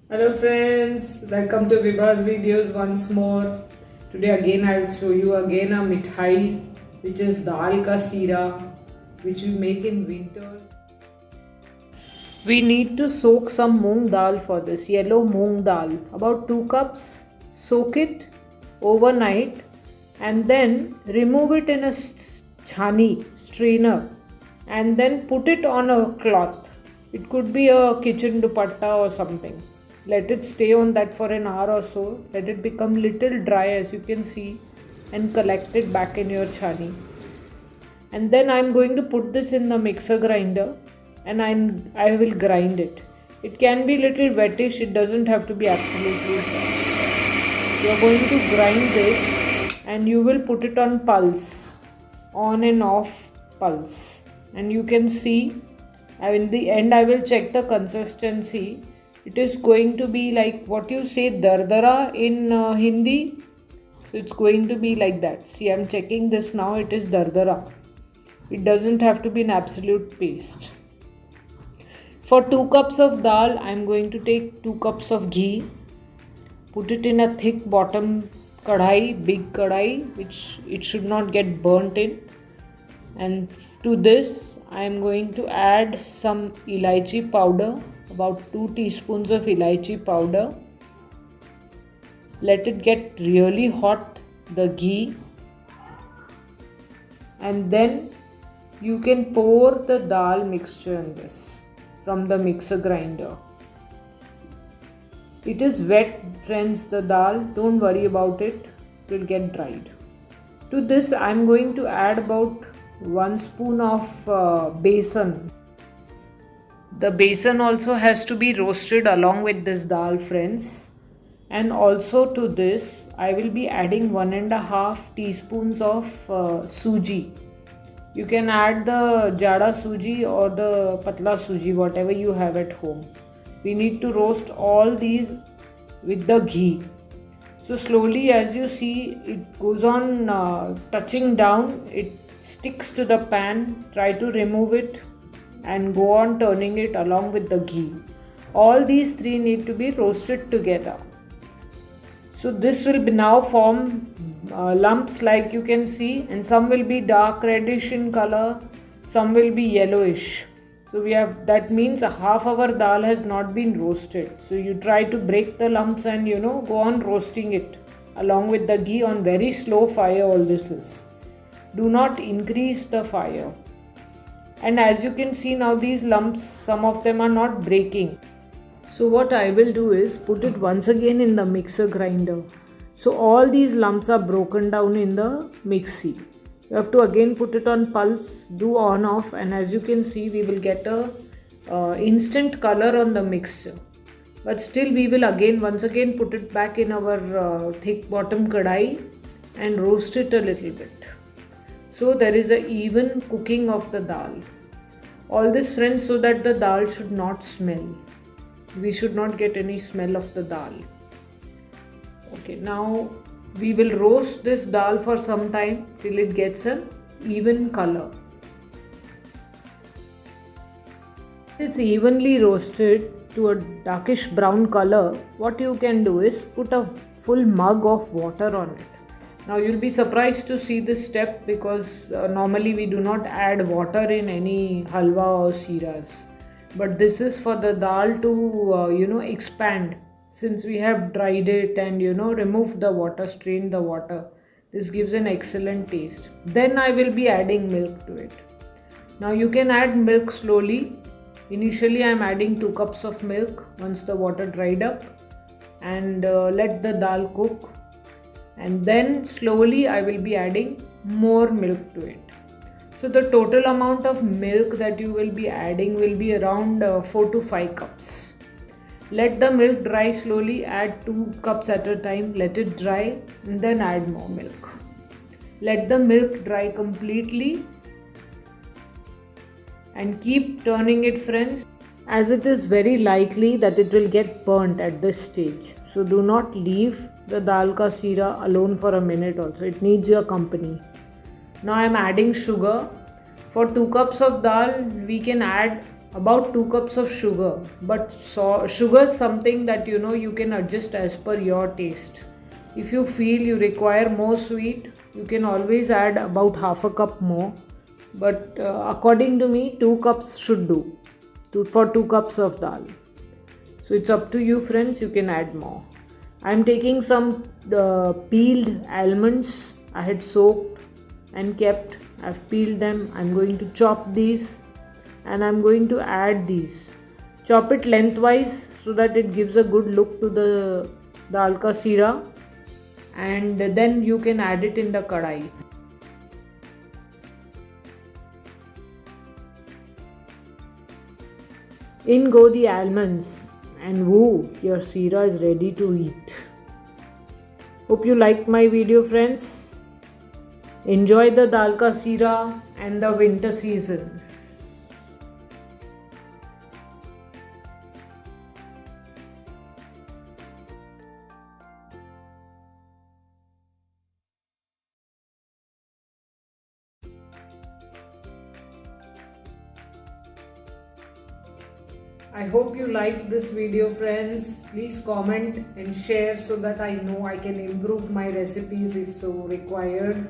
Hello friends, welcome to Vibha's videos once more. Today again I will show you again a mithai which is dal ka seera which we make in winter. We need to soak some moong dal for this, yellow moong dal. About 2 cups, soak it overnight and then remove it in a chhani strainer and then put it on a cloth. It could be a kitchen dupatta or something. Let it stay on that for an hour or so. Let it become little dry as you can see and collect it back in your chhani. And then I'm going to put this in the mixer grinder and I will grind it. It can be little wettish, it doesn't have to be absolutely dry. You are going to grind this and you will put it on pulse, on and off pulse. And you can see, in the end I will check the consistency. It is going to be like what you say dardara in Hindi. So it's going to be like that. See, I'm checking this now. It is dardara. It doesn't have to be an absolute paste. For 2 cups of dal, I'm going to take 2 cups of ghee. Put it in a thick bottom kadhai, big kadhai, which it should not get burnt in. And to this, I am going to add some elaichi powder, about 2 teaspoons of elaichi powder. Let it get really hot, the ghee, and then you can pour the dal mixture in this from the mixer grinder. It is wet, friends, the dal, don't worry about it, it will get dried. To this, I am going to add about 1 spoon of besan. The besan also has to be roasted along with this dal, friends. And also to this, I will be adding 1.5 teaspoons of suji. You can add the jada suji or the patla suji, whatever you have at home. We need to roast all these with the ghee. So slowly, as you see, it goes on touching down. It sticks to the pan. Try to remove it and go on turning it along with the ghee. All these three need to be roasted together. So this will be now form lumps like you can see, and some will be dark reddish in color, some will be yellowish. So we have, that means half our dal has not been roasted. So you try to break the lumps and go on roasting it along with the ghee on very slow fire. All this is. Do not increase the fire. And as you can see now, these lumps, some of them are not breaking. So what I will do is put it once again in the mixer grinder. So all these lumps are broken down in the mixie. You have to again put it on pulse, do on off, and as you can see, we will get a instant color on the mixture. But still we will once again put it back in our thick bottom kadai and roast it a little bit. So there is a even cooking of the dal. All this, friends, so that the dal should not smell. We should not get any smell of the dal. Okay, now we will roast this dal for some time till it gets an even color. It's evenly roasted to a darkish brown color. What you can do is put a full mug of water on it. Now you'll be surprised to see this step because normally we do not add water in any halwa or seeras. But this is for the dal to expand. Since we have dried it and removed the water, strained the water, this gives an excellent taste. Then I will be adding milk to it. Now you can add milk slowly. Initially I am adding 2 cups of milk once the water dried up, and let the dal cook. And then slowly I will be adding more milk to it. So the total amount of milk that you will be adding will be around 4 to 5 cups. Let the milk dry slowly, add 2 cups at a time, let it dry and then add more milk. Let the milk dry completely and keep turning it, friends, as it is very likely that it will get burnt at this stage. So do not leave the dal ka seera alone for a minute also. It needs your company. Now I am adding sugar. For 2 cups of dal, we can add about 2 cups of sugar, but sugar is something that you can adjust as per your taste. If you feel you require more sweet, you can always add about half a cup more, but according to me 2 cups should do for 2 cups of dal. So it's up to you friends, you can add more. I'm taking some peeled almonds. I had soaked and kept. I've peeled them. I'm going to chop these and I'm going to add these. Chop it lengthwise so that it gives a good look to the dal ka seera, and then you can add it in the kadai. In go the almonds, and woo, your seera is ready to eat. Hope you liked my video friends. Enjoy the dal ka seera and the winter season. I hope you liked this video friends. Please comment and share so that I know I can improve my recipes if so required.